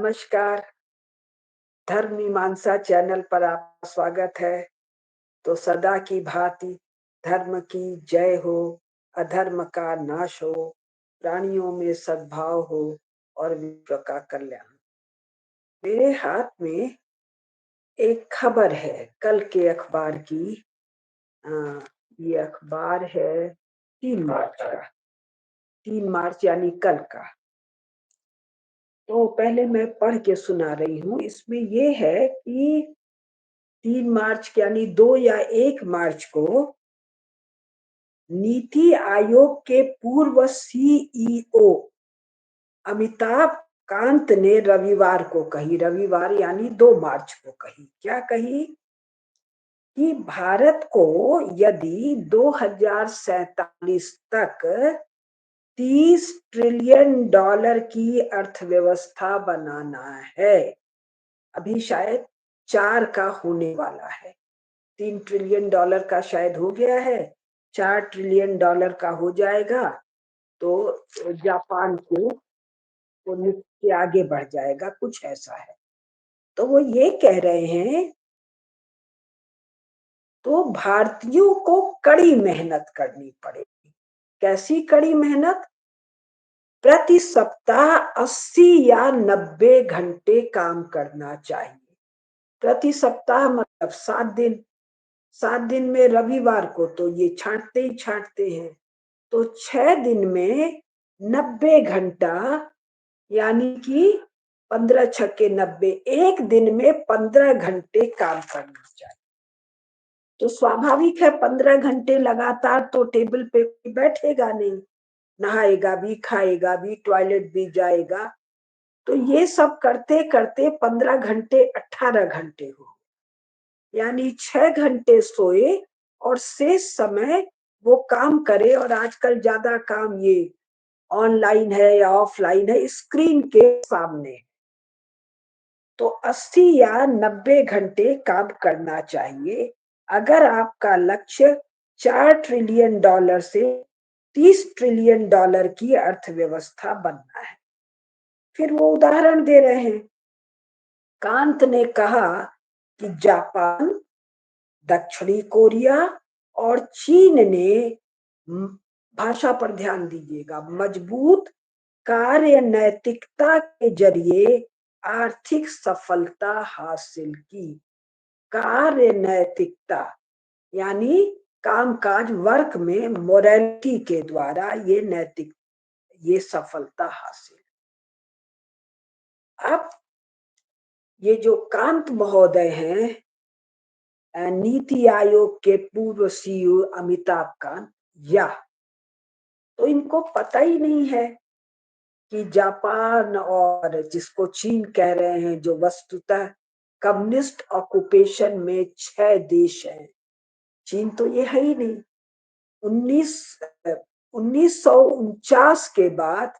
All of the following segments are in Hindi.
नमस्कार। धर्म मीमांसा चैनल पर आपका स्वागत है। तो सदा की भांति धर्म की जय हो, अधर्म का नाश हो, प्राणियों में सद्भाव हो और विश्व का कल्याण। मेरे हाथ में एक खबर है कल के अखबार की। ये अखबार है 3 मार्च का। 3 मार्च यानी कल का। तो पहले मैं पढ़ के सुना रही हूँ। इसमें ये है कि 3 मार्च यानी 2 या 1 मार्च को नीति आयोग के पूर्व सीईओ अमिताभ कांत ने रविवार को कही, रविवार यानी 2 मार्च को कही, क्या कही कि भारत को यदि 2047 तक 30 ट्रिलियन डॉलर की अर्थव्यवस्था बनाना है, अभी शायद 4 का होने वाला है, 3 ट्रिलियन डॉलर का शायद हो गया है, 4 ट्रिलियन डॉलर का हो जाएगा तो जापान को नीचे आगे बढ़ जाएगा, कुछ ऐसा है। तो वो ये कह रहे हैं तो भारतीयों को कड़ी मेहनत करनी पड़ेगी। कैसी कड़ी मेहनत? प्रति सप्ताह 80 या 90 घंटे काम करना चाहिए। प्रति सप्ताह मतलब 7 दिन। 7 दिन में रविवार को तो ये छांटते ही छांटते हैं, तो 6 दिन में 90 घंटा यानी कि 15 छक्के 90, एक दिन में 15 घंटे काम करना चाहिए। तो स्वाभाविक है 15 घंटे लगातार तो टेबल पे बैठेगा नहीं, नहाएगा भी, खाएगा भी, टॉयलेट भी जाएगा। तो ये सब करते करते 15 घंटे 18 घंटे हो, यानी 6 घंटे सोए और शेष समय वो काम करे। और आजकल ज्यादा काम ये ऑनलाइन है या ऑफलाइन है, स्क्रीन के सामने। तो 80 या 90 घंटे काम करना चाहिए अगर आपका लक्ष्य 4 ट्रिलियन डॉलर से 30 ट्रिलियन डॉलर की अर्थव्यवस्था बनना है। फिर वो उदाहरण दे रहे हैं। कांत ने कहा कि जापान, दक्षिणी कोरिया और चीन ने, भाषा पर ध्यान दीजिएगा, मजबूत कार्य नैतिकता के जरिए आर्थिक सफलता हासिल की। कार्य नैतिकता यानी कामकाज, वर्क में मोरालिटी के द्वारा ये सफलता हासिल। अब ये जो कांत महोदय हैं, नीति आयोग के पूर्व सीईओ अमिताभ कांत, या तो इनको पता ही नहीं है कि जापान और जिसको चीन कह रहे हैं, जो वस्तुतः कम्युनिस्ट ऑक्यूपेशन में 6 देश हैं, चीन तो ये है ही नहीं। 1949 के बाद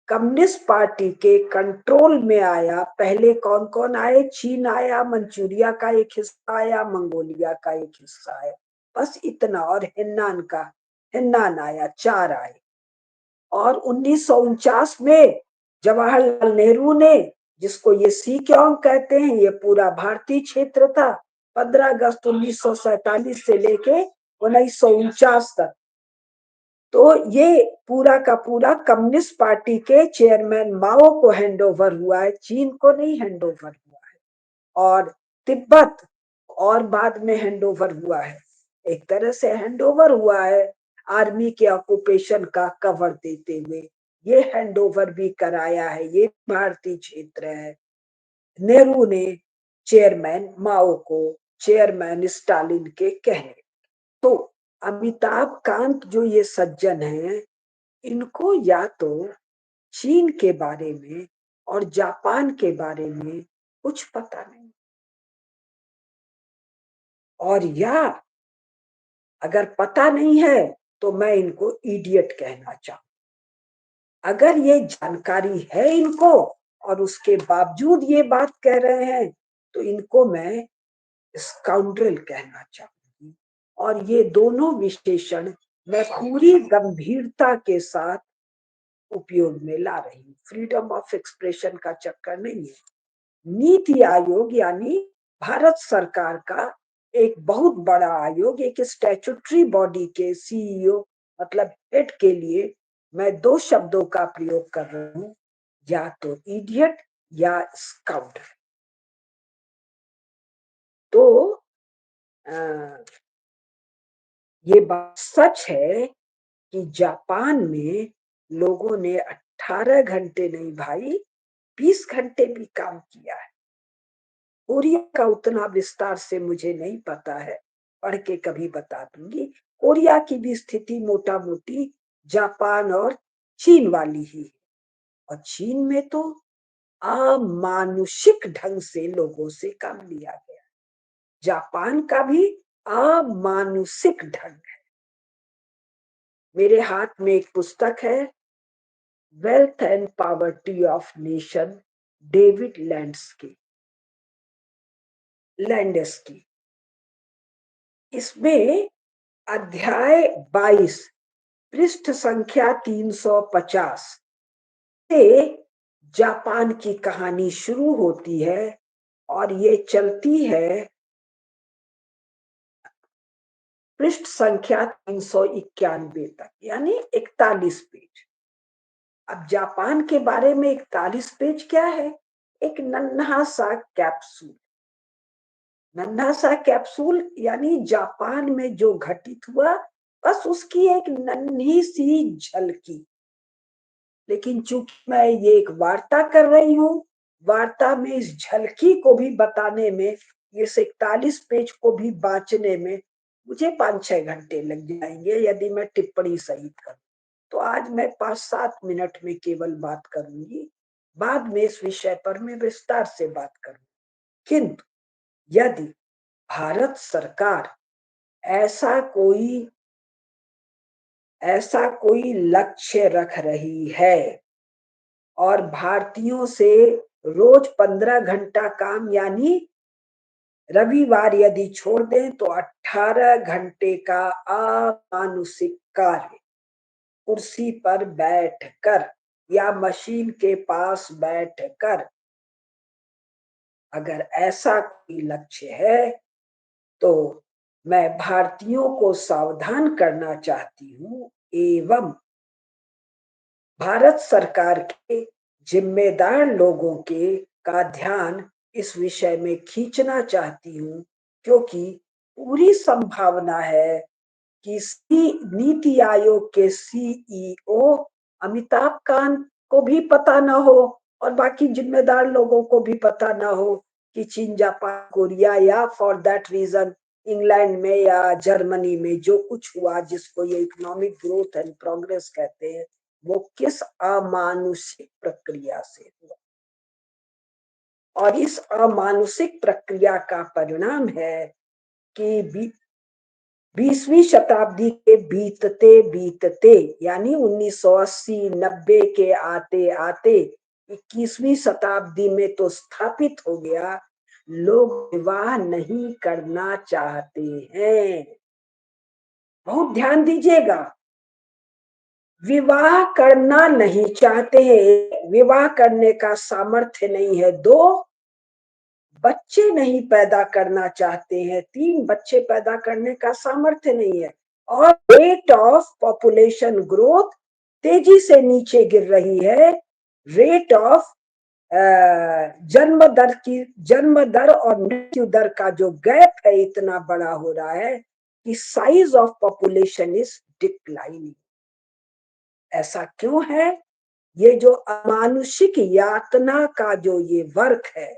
कम्युनिस्ट पार्टी के कंट्रोल में आया। पहले कौन कौन आए? चीन आया, मंचूरिया का एक हिस्सा आया, मंगोलिया का एक हिस्सा आया, बस इतना, और हेन्नान आया, 4 आए। और 1949 में जवाहरलाल नेहरू ने, जिसको ये सीक्योंग कहते हैं, ये पूरा भारतीय क्षेत्र था, 15 अगस्त 1947 से लेके 1949 तक, तो ये पूरा का पूरा कम्युनिस्ट पार्टी के चेयरमैन माओ को हैंड ओवर हुआ है, चीन को नहीं हैंड ओवर हुआ है। और तिब्बत और बाद में हैंड ओवर हुआ है। एक तरह से हैंड ओवर हुआ है आर्मी के ऑक्यूपेशन का कवर देते हुए, ये हैंड ओवर भी कराया है, ये भारतीय क्षेत्र है। नेहरू ने चेयरमैन माओ को चेयरमैन स्टालिन के कहने। तो अमिताभ कांत जो ये सज्जन हैं, इनको या तो चीन के बारे में और जापान के बारे में कुछ पता नहीं, और या अगर पता नहीं है तो मैं इनको इडियट कहना चाहूँ। अगर ये जानकारी है इनको और उसके बावजूद ये बात कह रहे हैं, तो इनको मैं स्काउंड्रल कहना चाहूंगी। और ये दोनों विशेषण मैं पूरी गंभीरता के साथ उपयोग में ला रही हूँ। फ्रीडम ऑफ एक्सप्रेशन का चक्कर नहीं है। नीति आयोग यानी भारत सरकार का एक बहुत बड़ा आयोग, एक स्टैट्यूटरी बॉडी के सीईओ मतलब हेड के लिए मैं दो शब्दों का प्रयोग कर रहा हूँ, या तो इडियट या स्काउट। तो ये बात सच है कि जापान में लोगों ने 18 घंटे नहीं भाई, 20 घंटे भी काम किया है। कोरिया का उतना विस्तार से मुझे नहीं पता है, पढ़ के कभी बता दूंगी। कोरिया की भी स्थिति मोटा मोटी जापान और चीन वाली ही है। और चीन में तो अमानुषिक ढंग से लोगों से काम लिया गया। जापान का भी अमानुषिक ढंग है। मेरे हाथ में एक पुस्तक है, wealth and poverty of nation, David Landes की। इसमें अध्याय 22 पृष्ठ संख्या 350 से जापान की कहानी शुरू होती है और ये चलती है पृष्ठ संख्या 391 तक, यानी 41 पेज। अब जापान के बारे में 41 पेज क्या है? एक नन्हा सा कैप्सूल। नन्हा सा कैप्सूल यानी जापान में जो घटित हुआ बस उसकी एक नन्ही सी झलकी। लेकिन चूंकि मैं ये एक वार्ता कर रही हूँ, वार्ता में इस झलकी को भी बताने में, इस 41 पेज को भी बांचने में मुझे 5-6 घंटे लग जाएंगे यदि मैं टिप्पणी सहित करूं। तो आज मैं 5-7 मिनट में केवल बात करूंगी, बाद में इस विषय पर मैं विस्तार से बात करूंगी। किंतु यदि भारत सरकार ऐसा कोई लक्ष्य रख रही है और भारतीयों से रोज 15 घंटा काम, यानी रविवार यदि छोड़ दें तो 18 घंटे का अमानुषिक कार्य कुर्सी पर बैठकर या मशीन के पास बैठकर, अगर ऐसा कोई लक्ष्य है तो मैं भारतीयों को सावधान करना चाहती हूँ एवं भारत सरकार के जिम्मेदार लोगों के का ध्यान इस विषय में खींचना चाहती हूँ, क्योंकि पूरी संभावना है कि नीति आयोग के सीईओ अमिताभ कांत को भी पता न हो और बाकी जिम्मेदार लोगों को भी पता न हो कि चीन, जापान, कोरिया या फॉर दैट रीजन इंग्लैंड में या जर्मनी में जो कुछ हुआ, जिसको ये इकोनॉमिक ग्रोथ एंड प्रोग्रेस कहते हैं, वो किस अमानुषिक प्रक्रिया से हुआ। और इस अमानुषिक प्रक्रिया का परिणाम है कि 20वीं शताब्दी के बीतते बीतते यानी 1980-90 के आते आते 21वीं शताब्दी में तो स्थापित हो गया, लोग विवाह नहीं करना चाहते हैं। बहुत ध्यान दीजिएगा, विवाह करना नहीं चाहते हैं। विवाह करने का सामर्थ्य नहीं है। 2, बच्चे नहीं पैदा करना चाहते हैं। 3, बच्चे पैदा करने का सामर्थ्य नहीं है। और रेट ऑफ पॉपुलेशन ग्रोथ तेजी से नीचे गिर रही है। रेट ऑफ जन्म दर और मृत्यु दर का जो गैप है इतना बड़ा हो रहा है कि size of population is declining. ऐसा क्यों है? ये जो अमानुषिक यातना का जो ये वर्क है,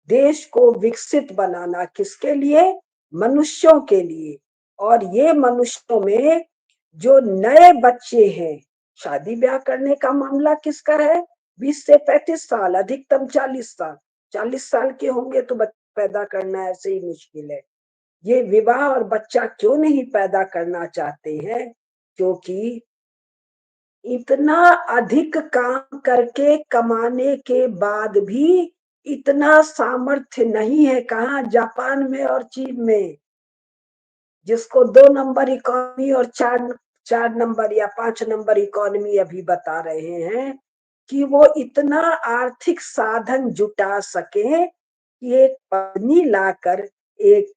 देश को विकसित बनाना किसके लिए? मनुष्यों के लिए। और ये मनुष्यों में जो नए बच्चे हैं, शादी ब्याह करने का मामला किसका है? 20 से 35 साल, अधिकतम 40 साल। 40 साल के होंगे तो बच्चा पैदा करना ऐसे ही मुश्किल है। ये विवाह और बच्चा क्यों नहीं पैदा करना चाहते हैं? क्योंकि इतना अधिक काम करके कमाने के बाद भी इतना सामर्थ्य नहीं है। कहाँ? जापान में और चीन में, जिसको 2 नंबर इकोनॉमी और 4 4 नंबर या 5 नंबर इकोनॉमी अभी बता रहे हैं कि वो इतना आर्थिक साधन जुटा सके कि एक पत्नी लाकर एक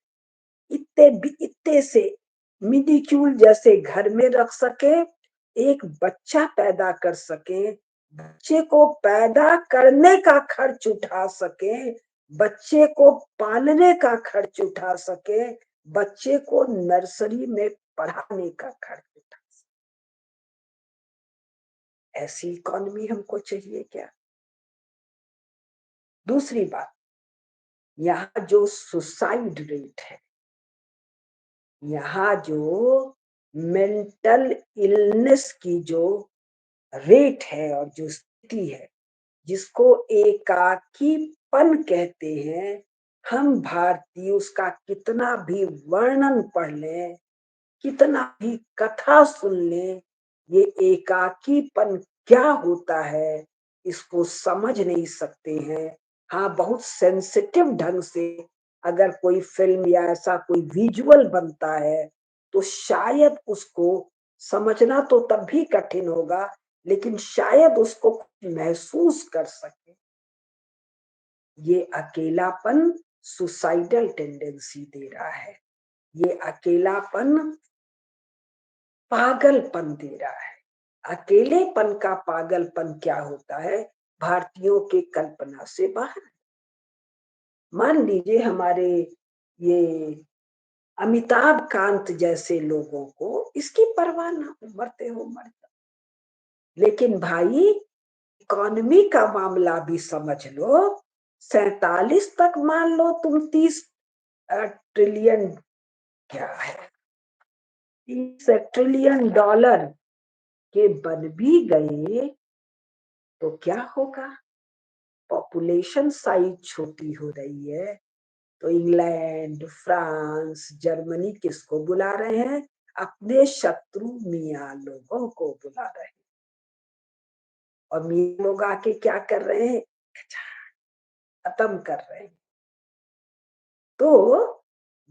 इत्ते से मिनिक्यूल जैसे घर में रख सके, एक बच्चा पैदा कर सके, बच्चे को पैदा करने का खर्च उठा सके, बच्चे को पालने का खर्च उठा सके, बच्चे को नर्सरी में पढ़ाने का खर्च उठा सके। ऐसी इकोनॉमी हमको चाहिए क्या? दूसरी बात, यहाँ जो सुसाइड रेट है, यहाँ जो मेंटल इलनेस की जो रेट है और जो स्थिति है, जिसको एकाकीपन कहते हैं, हम भारतीय उसका कितना भी वर्णन पढ़ लें, कितना भी कथा सुन लें, ये एकाकीपन क्या होता है इसको समझ नहीं सकते हैं। हाँ, बहुत सेंसिटिव ढंग से अगर कोई फिल्म या ऐसा कोई विजुअल बनता है तो शायद उसको समझना तो तब भी कठिन होगा, लेकिन शायद उसको महसूस कर सके। ये अकेलापन सुसाइडल टेंडेंसी दे रहा है, ये अकेलापन पागलपन दे रहा है। अकेलेपन का पागलपन क्या होता है, भारतीयों के कल्पना से बाहर। मान लीजिए हमारे ये अमिताभ कांत जैसे लोगों को इसकी परवाह ना हो, मरते हो मर जाओ। लेकिन भाई इकोनॉमी का मामला भी समझ लो, 47 तक मान लो तुम 30 ट्रिलियन, क्या है, 30 ट्रिलियन डॉलर के बन भी गए तो क्या होगा? पॉपुलेशन साइज छोटी हो रही है तो इंग्लैंड, फ्रांस, जर्मनी किसको बुला रहे हैं? अपने शत्रु मियाँ लोगों को बुला रहे हैं। और मियाँ लोग आके क्या कर रहे हैं? खत्म कर रहे हैं। तो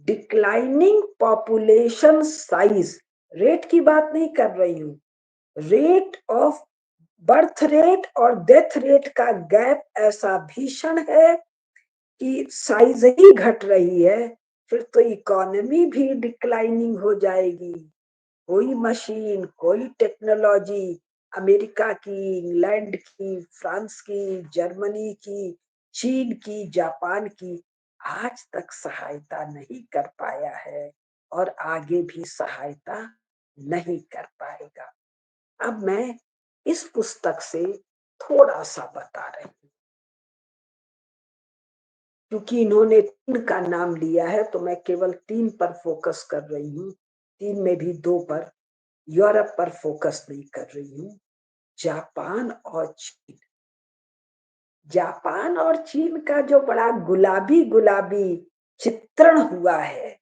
डिक्लाइनिंग पॉपुलेशन साइज, रेट की बात नहीं कर रही हूँ, रेट ऑफ बर्थ रेट और डेथ रेट का गैप ऐसा भीषण है कि साइज ही घट रही है, फिर तो इकोनॉमी भी डिक्लाइनिंग हो जाएगी। कोई मशीन, कोई टेक्नोलॉजी अमेरिका की, इंग्लैंड की, फ्रांस की, जर्मनी की, चीन की, जापान की आज तक सहायता नहीं कर पाया है और आगे भी सहायता नहीं कर पाएगा। अब मैं इस पुस्तक से थोड़ा सा बता रही हूँ, क्योंकि इन्होंने 3 का नाम लिया है तो मैं केवल 3 पर फोकस कर रही हूँ, 3 में भी 2 पर, यूरोप पर फोकस नहीं कर रही हूँ। जापान और चीन, जापान और चीन का जो बड़ा गुलाबी गुलाबी चित्रण हुआ है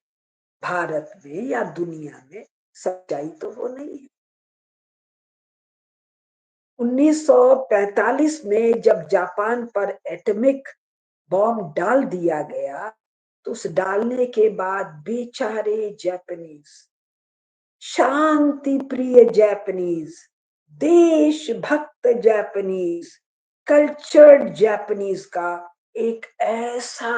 भारत में या दुनिया में, सच्चाई तो वो नहीं है। 1945 में जब जापान पर एटॉमिक बॉम्ब डाल दिया गया तो उस डालने के बाद बेचारे जापानीज, शांति प्रिय जापानीज, देशभक्त जापानीज, कल्चर्ड जापानीज का एक ऐसा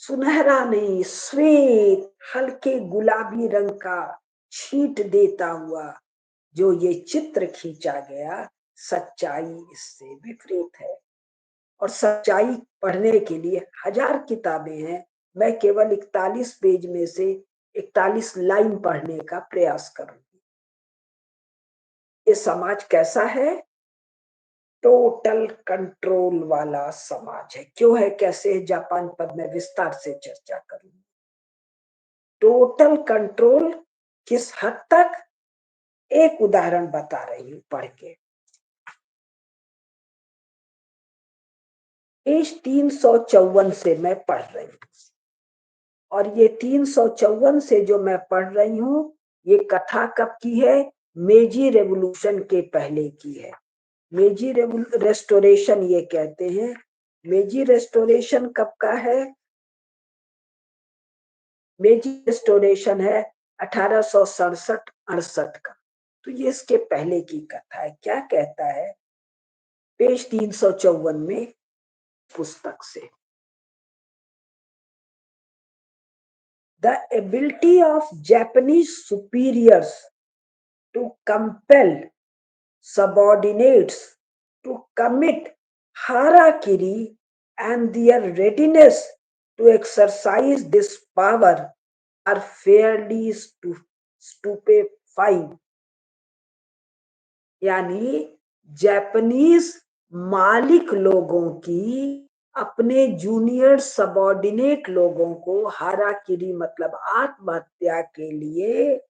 सुनहरा नहीं, श्वेत हल्के गुलाबी रंग का छींट देता हुआ जो ये चित्र खींचा गया, सच्चाई इससे विपरीत है। और सच्चाई पढ़ने के लिए हजार किताबें हैं, मैं केवल 41 पेज में से 41 लाइन पढ़ने का प्रयास करूंगी। ये समाज कैसा है? टोटल कंट्रोल वाला समाज है। क्यों है, कैसे है, जापान पर मैं विस्तार से चर्चा करूंगी। टोटल कंट्रोल किस हद तक? एक उदाहरण बता रही हूं पढ़ के। पेज 354 से मैं पढ़ रही हूँ, और ये 354 से जो मैं पढ़ रही हूँ ये कथा कब की है? मेजी रेवोल्यूशन के पहले की है। मेजी रेस्टोरेशन ये कहते हैं। मेजी रेस्टोरेशन कब का है? मेजी रेस्टोरेशन है 1867-68 का। तो ये इसके पहले की कथा है। क्या कहता है पेज 354 में पुस्तक से? The ability of Japanese superiors to compel subordinates to commit harakiri and their readiness to exercise this power are fairly stupefying. यानी जापानीज मालिक लोगों की अपने जूनियर सबॉर्डिनेट लोगों को हाराकिरी मतलब आत्महत्या के लिए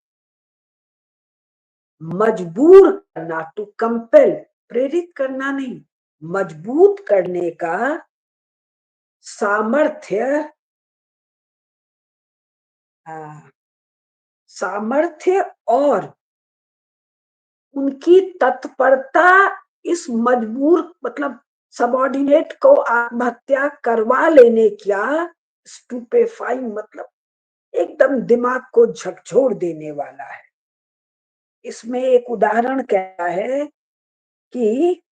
मजबूर करना, टू कंपेल, प्रेरित करना नहीं, मजबूत करने का सामर्थ्य, सामर्थ्य और उनकी तत्परता इस मजबूर मतलब सबॉर्डिनेट को आत्महत्या करवा लेने क्या, स्टूपेफाइंग मतलब एकदम दिमाग को झकझोर देने वाला है। इसमें एक उदाहरण क्या है कि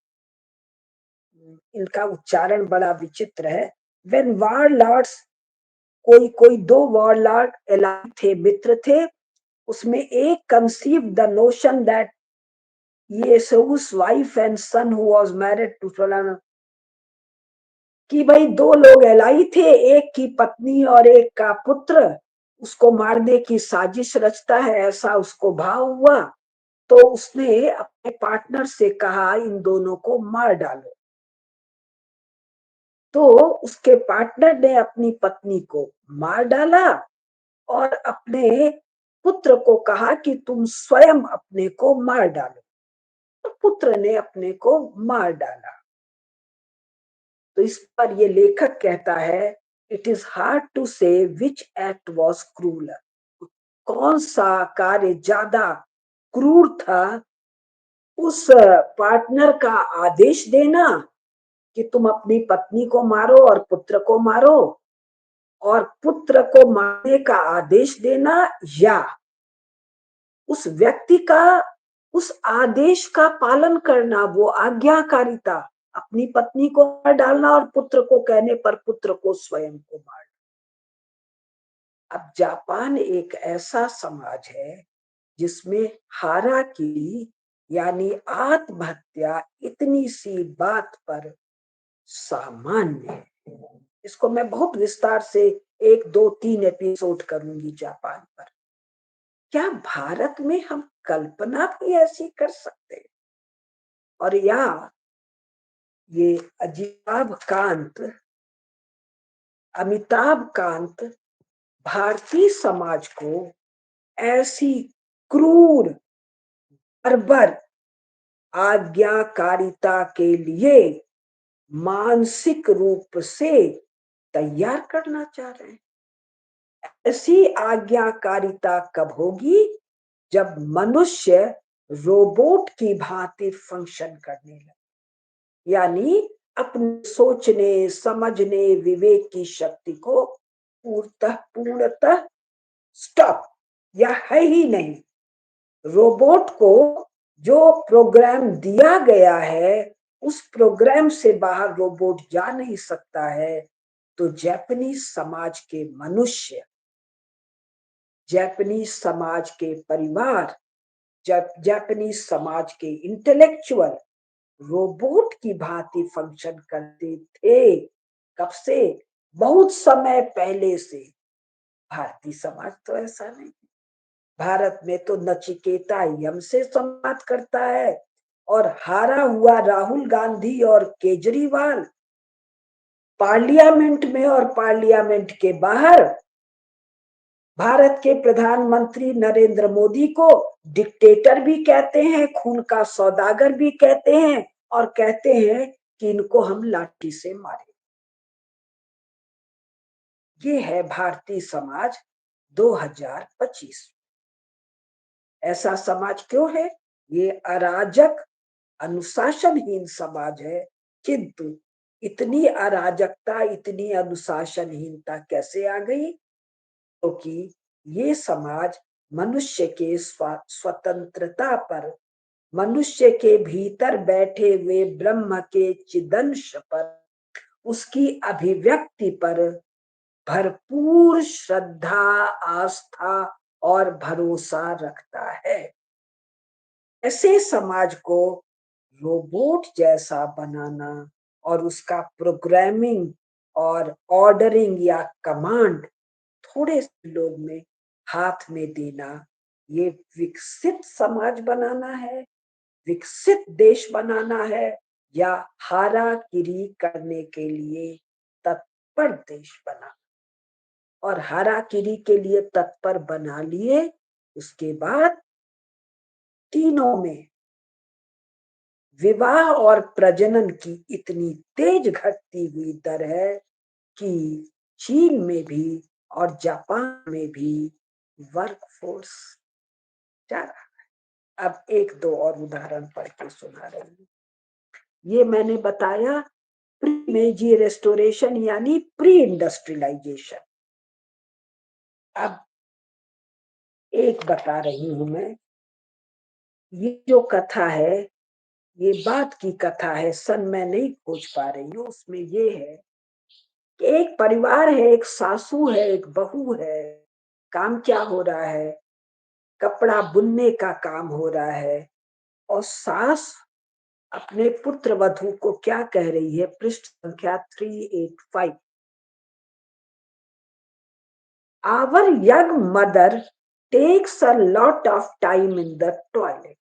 इनका उच्चारण बड़ा विचित्र है। व्हेन वॉरलॉर्ड्स, कोई कोई दो वॉरलॉर्ड एलाइ थे, मित्र थे, उसमें एक कंसीव द नोशन दैट ये उस wife and son who was married to फलाना, कि भाई दो लोग एलाई थे, एक की पत्नी और एक का पुत्र, उसको मारने की साजिश रचता है, ऐसा उसको भाव हुआ। तो उसने अपने पार्टनर से कहा इन दोनों को मार डालो। तो उसके पार्टनर ने अपनी पत्नी को मार डाला और अपने पुत्र को कहा कि तुम स्वयं अपने को मार डालो। तो पुत्र ने अपने को मार डाला। तो इस पर ये लेखक कहता है इट इज हार्ड टू से विच एक्ट वॉज क्रूलर, कौन सा कार्य ज्यादा क्रूर था, उस पार्टनर का आदेश देना कि तुम अपनी पत्नी को मारो और पुत्र को मारो, और पुत्र को मारने का आदेश देना, या उस व्यक्ति का उस आदेश का पालन करना, वो आज्ञाकारिता, अपनी पत्नी को मार डालना और पुत्र को कहने पर पुत्र को स्वयं को मार। अब जापान एक ऐसा समाज है जिसमें हाराकिरी यानी आत्महत्या इतनी सी बात पर सामान्य है। इसको मैं बहुत विस्तार से 1 2 3 एपिसोड करूंगी जापान पर। क्या भारत में हम कल्पना भी ऐसी कर सकते हैं? और या ये अमिताभ कांत भारतीय समाज को ऐसी क्रूर बर्बर आज्ञाकारिता के लिए मानसिक रूप से तैयार करना चाह रहे हैं। ऐसी आज्ञाकारिता कब होगी? जब मनुष्य रोबोट की भांति फंक्शन करने लगे, यानी अपने सोचने समझने विवेक की शक्ति को पूर्णतः स्टॉप या है ही नहीं। रोबोट को जो प्रोग्राम दिया गया है उस प्रोग्राम से बाहर रोबोट जा नहीं सकता है। तो जापानीज समाज के मनुष्य, जापानीज समाज के परिवार, जापानीज समाज के इंटेलेक्चुअल रोबोट की भांति फंक्शन करते थे। कब से? बहुत समय पहले से। भारतीय समाज तो ऐसा नहीं। भारत में तो नचिकेता यम से संवाद करता है और हारा हुआ राहुल गांधी और केजरीवाल पार्लियामेंट में और पार्लियामेंट के बाहर भारत के प्रधानमंत्री नरेंद्र मोदी को डिक्टेटर भी कहते हैं, खून का सौदागर भी कहते हैं, और कहते हैं कि इनको हम लाठी से मारे। ये है भारतीय समाज 2025। ऐसा समाज क्यों है? ये अराजक अनुशासनहीन समाज है। किंतु इतनी अराजकता इतनी अनुशासनहीनता कैसे आ गई? क्योंकि ये समाज मनुष्य के स्वतंत्रता पर, मनुष्य के भीतर बैठे हुए ब्रह्म के चिदंश पर, उसकी अभिव्यक्ति पर भरपूर श्रद्धा, आस्था और भरोसा रखता है। ऐसे समाज को रोबोट जैसा बनाना और उसका प्रोग्रामिंग और ऑर्डरिंग या कमांड थोड़े से लोग में हाथ में देना, ये विकसित समाज बनाना है, विकसित देश बनाना है, या हाराकिरी करने के लिए तत्पर देश बना। और हाराकिरी के लिए तत्पर बना लिए, उसके बाद तीनों में विवाह और प्रजनन की इतनी तेज घटती हुई दर है कि चीन में भी और जापान में भी वर्क फोर्स जा रहा है। अब एक दो और उदाहरण पढ़ के सुना रही हूँ। ये मैंने बताया प्री मेजी रेस्टोरेशन यानी प्री इंडस्ट्रियलाइजेशन। अब एक बता रही हूं मैं, ये जो कथा है, ये बात की कथा है, सन मैं नहीं खोज पा रही हूँ। उसमें ये है कि एक परिवार है, एक सासू है, एक बहू है। काम क्या हो रहा है? कपड़ा बुनने का काम हो रहा है। और सास अपने पुत्र वधू को क्या कह रही है? पृष्ठ संख्या 385। Our young mother takes a lot of time in the toilet.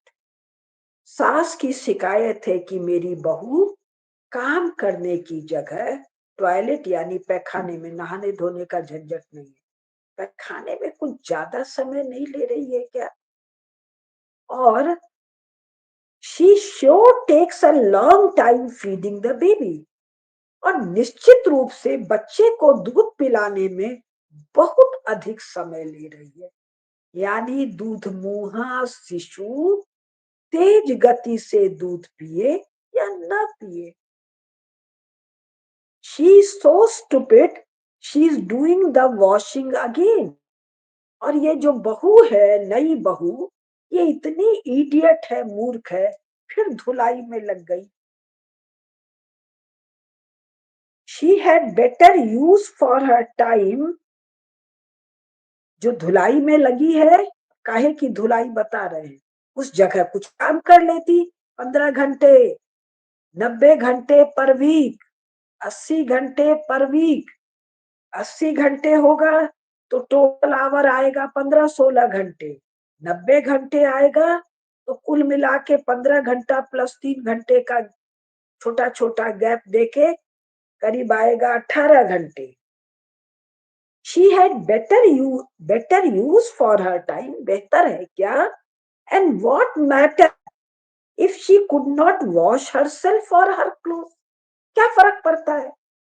सास की शिकायत है कि मेरी बहू काम करने की जगह टॉयलेट यानी पैखाने में, नहाने धोने का झंझट नहीं है, पैखाने में कुछ ज्यादा समय नहीं ले रही है क्या? और she sure takes a long time feeding the baby. और निश्चित रूप से बच्चे को दूध पिलाने में बहुत अधिक समय ले रही है। यानी दूध मुहा शिशु तेज गति से दूध पिए या न पिए, she is so stupid, she is doing the washing again. और ये जो बहू है, नई बहू, ये इतनी इडियट है, मूर्ख है, फिर धुलाई में लग गई। She had better use for her time। जो धुलाई में लगी है, काहे की धुलाई बता रहे हैं, उस जगह कुछ काम कर लेती। 15 घंटे, 90 घंटे पर वीक, 80 घंटे पर वीक, 80 घंटे होगा तो टोटल आवर आएगा 15-16 घंटे। 90 घंटे आएगा तो कुल मिला के 15 घंटा प्लस 3 घंटे का छोटा छोटा गैप देके करीब आएगा 18 घंटे। She had better use for her time। बेहतर है क्या? And what matter if she could not wash herself or her clothes? क्या फर्क पड़ता है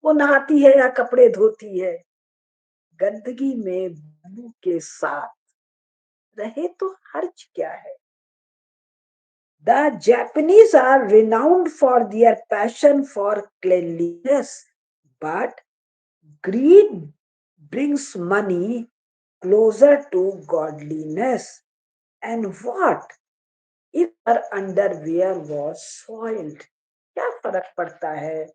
वो नहाती है या कपड़े धोती है? गंदगी में बदबू के साथ रहे तो हर्ज क्या है? The Japanese are renowned for their passion for cleanliness, but greed brings money closer to godliness. And what if her underwear was soiled? क्या फर्क पड़ता है?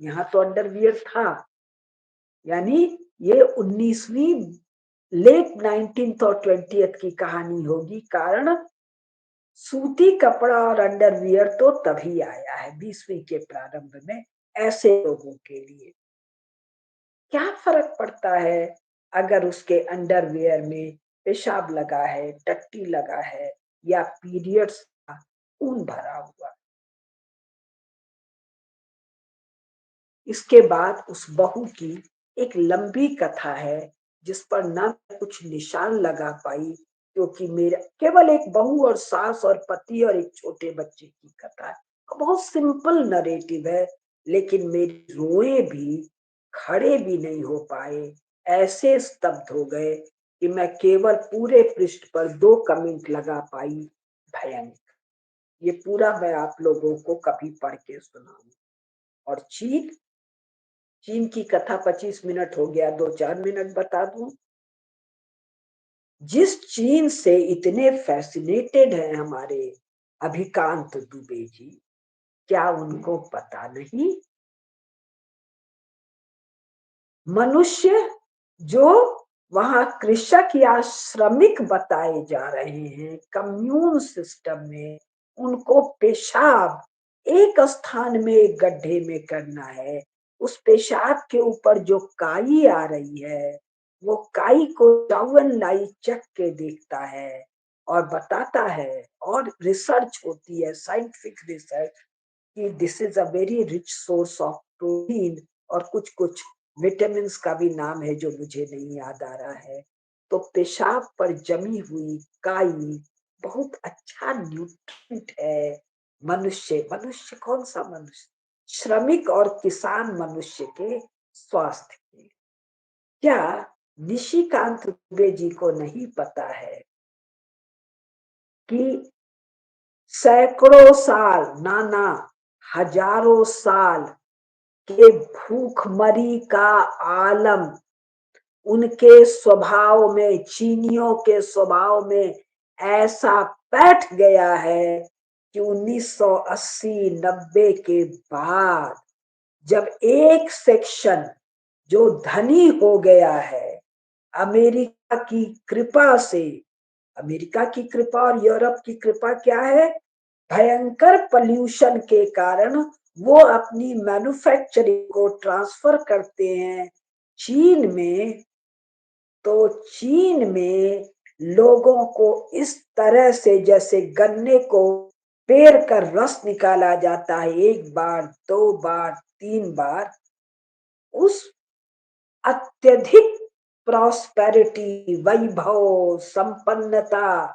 यहाँ तो अंडरवियर था, यानी ये 19वीं लेट 19th और 20th की कहानी होगी। कारण सूती कपड़ा और अंडरवियर तो तभी आया है 20वीं के प्रारंभ में ऐसे लोगों के लिए। क्या फर्क पड़ता है अगर उसके अंडरवियर में पेशाब लगा है, टट्टी लगा है, या पीरियड्स का खून भरा हुआ। इसके बाद उस बहू की एक लंबी कथा है जिस पर ना कुछ निशान लगा पाई, क्योंकि मेरा केवल एक बहू और सास और पति और एक छोटे बच्चे की कथा है। बहुत सिंपल नरेटिव है, लेकिन मेरे रोए भी खड़े भी नहीं हो पाए, ऐसे स्तब्ध हो गए कि मैं केवल पूरे पृष्ठ पर 2 कमेंट लगा पाई। भयंकर। ये पूरा मैं आप लोगों को कभी पढ़ के सुनाऊं। और चीन, चीन की कथा 25 मिनट हो गया, 2-4 मिनट बता दूं। जिस चीन से इतने फैसिनेटेड हैं हमारे अभिकांत दुबे जी, क्या उनको पता नहीं? मनुष्य जो वहां कृषक या श्रमिक बताए जा रहे हैं कम्यून सिस्टम में, उनको पेशाब एक स्थान में एक गड्ढे में करना है। उस पेशाब के ऊपर जो काई आ रही है, वो काई को 54 लाई चख के देखता है और बताता है। और रिसर्च होती है, साइंटिफिक रिसर्च, कि this is a very rich source of protein, और कुछ कुछ विटामिन का भी नाम है जो मुझे नहीं याद आ रहा है। तो पेशाब पर जमी हुई काई बहुत अच्छा न्यूट्रिएंट है। मनुष्य, मनुष्य कौन सा मनुष्य, श्रमिक और किसान मनुष्य के स्वास्थ्य के। क्या निशिकांत दुबे जी को नहीं पता है कि सैकड़ों साल, नाना, हजारों साल के भूखमरी का आलम उनके स्वभाव में, चीनियों के स्वभाव में ऐसा बैठ गया है कि 1980-90 के बाद जब एक सेक्शन जो धनी हो गया है, अमेरिका की कृपा से, अमेरिका की कृपा और यूरोप की कृपा क्या है, भयंकर पोल्यूशन के कारण वो अपनी मैन्युफैक्चरिंग को ट्रांसफर करते हैं चीन में। तो चीन में लोगों को इस तरह से, जैसे गन्ने को पेर कर रस निकाला जाता है, एक बार, दो बार, तीन बार, उस अत्यधिक प्रॉस्पेरिटी, वैभव, संपन्नता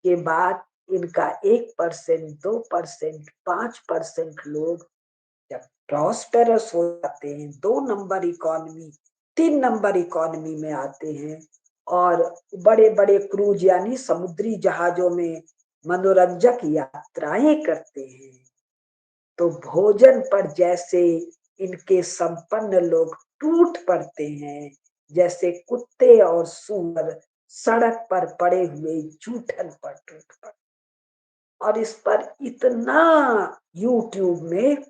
के बाद इनका 1%, 2%, 5% लोग जब प्रॉस्पेरस हो जाते हैं, 2 नंबर इकोनॉमी, 3 नंबर इकोनॉमी में आते हैं, और बड़े बड़े क्रूज यानी समुद्री जहाजों में मनोरंजक यात्राएं करते हैं, तो भोजन पर जैसे इनके संपन्न लोग टूट पड़ते हैं, जैसे कुत्ते और सूअर सड़क पर पड़े हुए जूठन पर टूट पड़ते। और इस पर इतना यूट्यूब में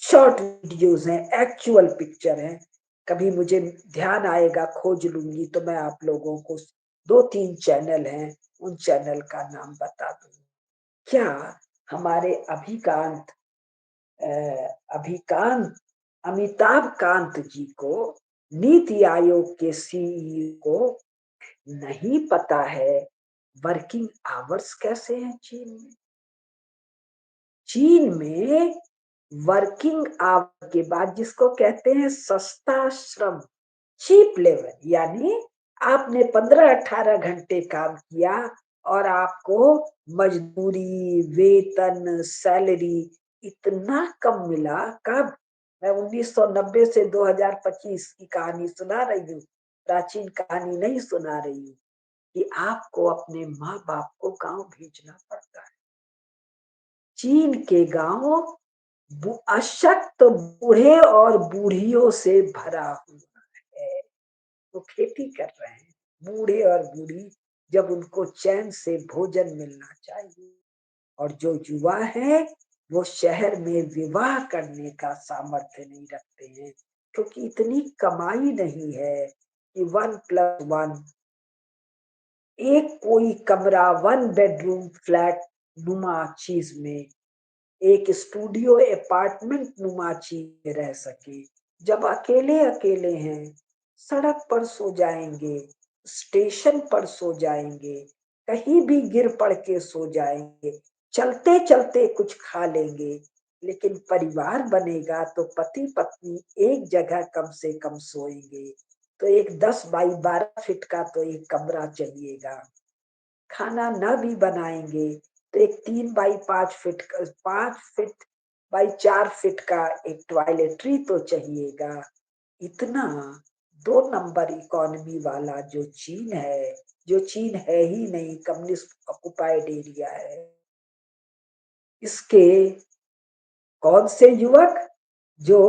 शॉर्ट वीडियोस हैं, एक्चुअल पिक्चर हैं। कभी मुझे ध्यान आएगा, खोज लूंगी तो मैं आप लोगों को 2-3 चैनल हैं, उन चैनल का नाम बता दूंगी। क्या हमारे अभिकांत अमिताभ कांत जी को, नीति आयोग के सीईओ को नहीं पता है वर्किंग आवर्स कैसे हैं चीन में? चीन में वर्किंग आवर के बाद, जिसको कहते हैं सस्ता श्रम, चीप लेबर, यानी आपने 15-18 घंटे काम किया और आपको मजदूरी, वेतन, सैलरी इतना कम मिला। कब? मैं 1990 से 2025 की कहानी सुना रही हूँ, प्राचीन कहानी नहीं सुना रही हूँ, कि आपको अपने माँ बाप को गांव भेजना पड़ता है। चीन के गांव अशक्त बूढ़े और बूढ़ियों से भरा हुआ है। वो खेती कर रहे हैं, बूढ़े और बूढ़ी, जब उनको चैन से भोजन मिलना चाहिए। और जो युवा है वो शहर में विवाह करने का सामर्थ्य नहीं रखते हैं, क्योंकि इतनी कमाई नहीं है कि 1+1, एक कोई कमरा, 1 बेडरूम फ्लैट नुमा चीज में, एक स्टूडियो अपार्टमेंट नुमा चीज में रह सके। जब अकेले अकेले हैं, सड़क पर सो जाएंगे, स्टेशन पर सो जाएंगे, कहीं भी गिर पड़ के सो जाएंगे, चलते चलते कुछ खा लेंगे। लेकिन परिवार बनेगा तो पति पत्नी एक जगह कम से कम सोएंगे, तो एक 10 बाई 12 फीट का तो एक कमरा चाहिएगा। खाना न भी बनाएंगे तो एक 3 बाई 5 फीट का, 5 फीट बाई 4 फीट का एक टॉयलेटरी तो चाहिएगा। इतना 2 नंबर इकोनॉमी वाला जो चीन है, जो चीन है ही नहीं, कम्युनिस्ट ऑक्युपाइड एरिया है, इसके कौन से युवक जो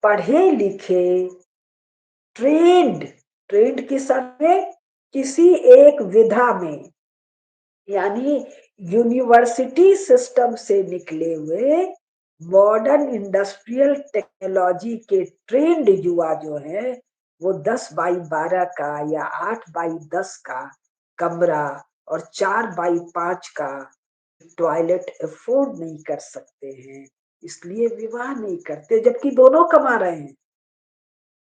पढ़े लिखे, ट्रेंड, ट्रेंड किस अर्थ में, किसी एक विधा में, यानी यूनिवर्सिटी सिस्टम से निकले हुए मॉडर्न इंडस्ट्रियल टेक्नोलॉजी के ट्रेंड युवा जो है, वो 10 बाई 12 का या 8 बाई 10 का कमरा और 4 बाई 5 का टॉयलेट अफोर्ड नहीं कर सकते हैं, इसलिए विवाह नहीं करते, जबकि दोनों कमा रहे हैं।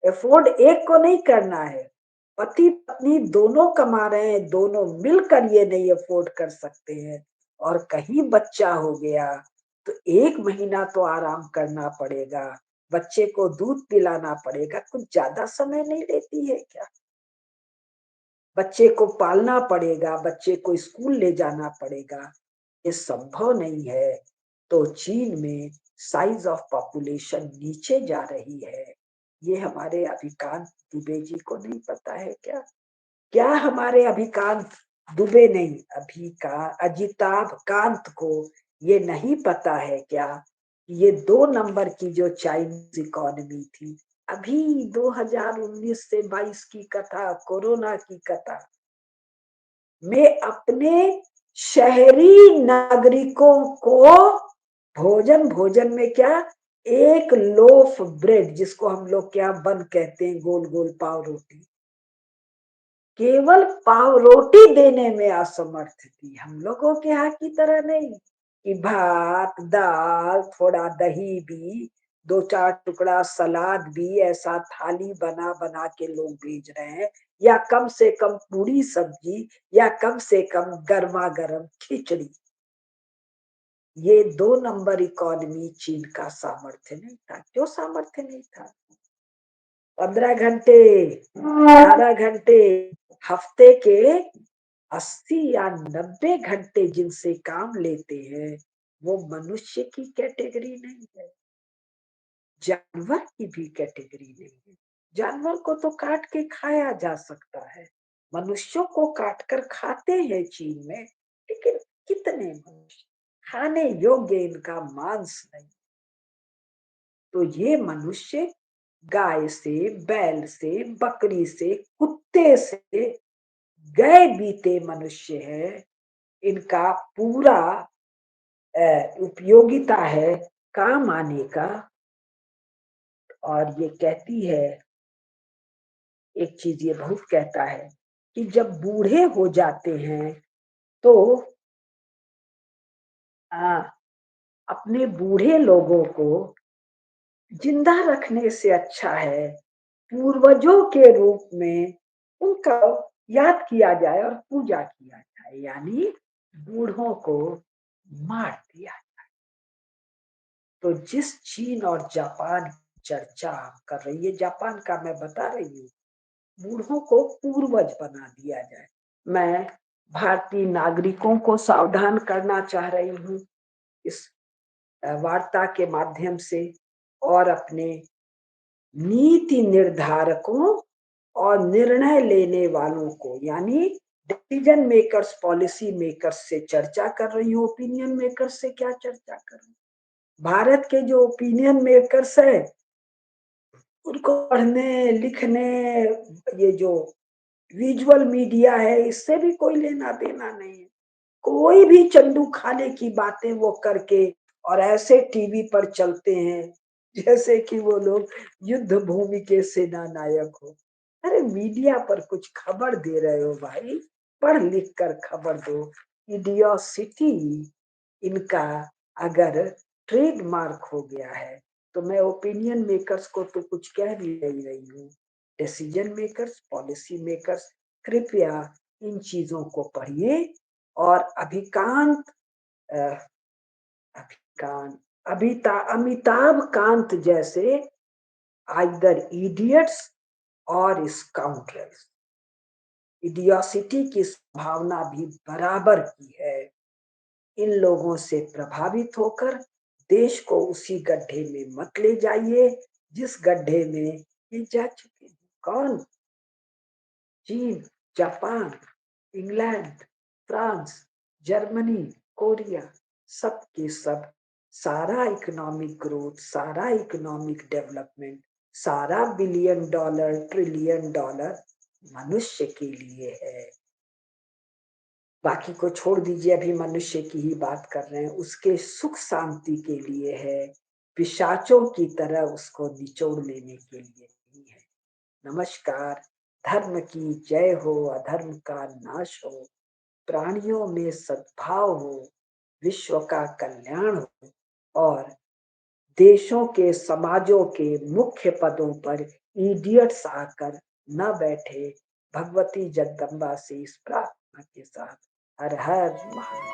अफोर्ड एक को नहीं करना है, पति पत्नी दोनों कमा रहे हैं, दोनों मिलकर ये नहीं अफोर्ड कर सकते हैं, और कहीं बच्चा हो गया तो 1 महीना तो आराम करना पड़ेगा, बच्चे को दूध पिलाना पड़ेगा, कुछ ज्यादा समय नहीं लेती है क्या? बच्चे को पालना पड़ेगा, बच्चे को स्कूल ले जाना पड़ेगा, ये संभव नहीं है। तो चीन में साइज ऑफ पॉपुलेशन नीचे जा रही है, ये हमारे अभिकांत दुबे जी को नहीं पता है क्या? क्या हमारे अभिकांत दुबे नहीं, अभिका अजिताभ कांत को ये नहीं पता है क्या? ये 2 नंबर की जो चाइनीज इकोनॉमी थी, अभी 2019 से 22 की कथा, कोरोना की कथा में अपने शहरी नागरिकों को भोजन भोजन में क्या, एक लोफ ब्रेड, जिसको हम लोग क्या बन कहते हैं, गोल गोल पाव रोटी, केवल पाव रोटी देने में असमर्थ थी। हम लोगों के यहाँ की तरह नहीं कि भात दाल थोड़ा दही भी, 2 4 टुकड़ा सलाद भी, ऐसा थाली बना बना के लोग भेज रहे हैं, या कम से कम पूरी सब्जी, या कम से कम गर्मा गर्म खिचड़ी। ये 2 नंबर इकोनॉमी चीन का सामर्थ्य नहीं था। क्यों सामर्थ्य नहीं था? 15 घंटे, 18 घंटे, हफ्ते के 80 या 90 घंटे जिनसे काम लेते हैं, वो मनुष्य की कैटेगरी नहीं है, जानवर की भी कैटेगरी नहीं है। जानवर को तो काट के खाया जा सकता है, मनुष्यों को काट कर खाते हैं चीन में, लेकिन कितने मनुष्य, खाने योग्य इनका मांस नहीं। तो ये मनुष्य गाय से, बैल से, बकरी से, कुत्ते से गए बीते मनुष्य है, इनका पूरा उपयोगिता है काम आने का। और ये कहती है, एक चीज ये बहुत कहता है कि जब बूढ़े हो जाते हैं तो आ, अपने बूढ़े लोगों को जिंदा रखने से अच्छा है पूर्वजों के रूप में उनका याद किया जाए और पूजा किया जाए, यानी बूढ़ों को मार दिया। तो जिस चीन और जापान की चर्चा कर रही है, जापान का मैं बता रही हूँ, बूढ़ों को पूर्वज बना दिया जाए। मैं भारतीय नागरिकों को सावधान करना चाह रही हूँ इस वार्ता के माध्यम से, और अपने नीति निर्धारकों और निर्णय लेने वालों को, यानी डिसीजन मेकर्स, पॉलिसी मेकर्स से चर्चा कर रही हूँ। ओपिनियन मेकर्स से क्या चर्चा कर रही हूँ? भारत के जो ओपिनियन मेकर्स है, उनको पढ़ने लिखने, ये जो विजुअल मीडिया है, इससे भी कोई लेना देना नहीं है। कोई भी चंदू खाने की बातें वो करके और ऐसे टीवी पर चलते हैं जैसे कि वो लोग युद्ध भूमि के सेना नायक हो। अरे मीडिया पर कुछ खबर दे रहे हो भाई, पढ़ लिख कर खबर दो। इडियोसिटी इनका अगर ट्रेडमार्क हो गया है, तो मैं ओपिनियन मेकर्स को तो कुछ कह भी नहीं रही हूँ, डिसीजन मेकर्स, पॉलिसी मेकर्स, कृपया इन चीजों को पढ़िए। और अभिकांत अभिकांत अमिताभ कांत जैसे आइदर इडियट्स और स्काउंड्रल्स, इडियोसिटी की भावना भी बराबर की है। इन लोगों से प्रभावित होकर देश को उसी गड्ढे में मत ले जाइए जिस गड्ढे में ये जा चुके हैं। कौन? चीन, Japan, England, France, Germany, Korea, सब के सब सारा इकोनॉमिक ग्रोथ, सारा इकोनॉमिक डेवलपमेंट, सारा बिलियन डॉलर, ट्रिलियन डॉलर मनुष्य के लिए है। बाकी को छोड़ दीजिए, अभी मनुष्य की ही बात कर रहे हैं, उसके सुख शांति के लिए है, पिशाचों की तरह उसको निचोड़ लेने के लिए नहीं है। नमस्कार। धर्म की जय हो, अधर्म का नाश हो, प्राणियों में सद्भाव हो, विश्व का कल्याण हो और देशों के समाजों के मुख्य पदों पर इडियट्स आकर न बैठे। भगवती जगदम्बा से इस प्रार्थना के साथ हर हर महादेव।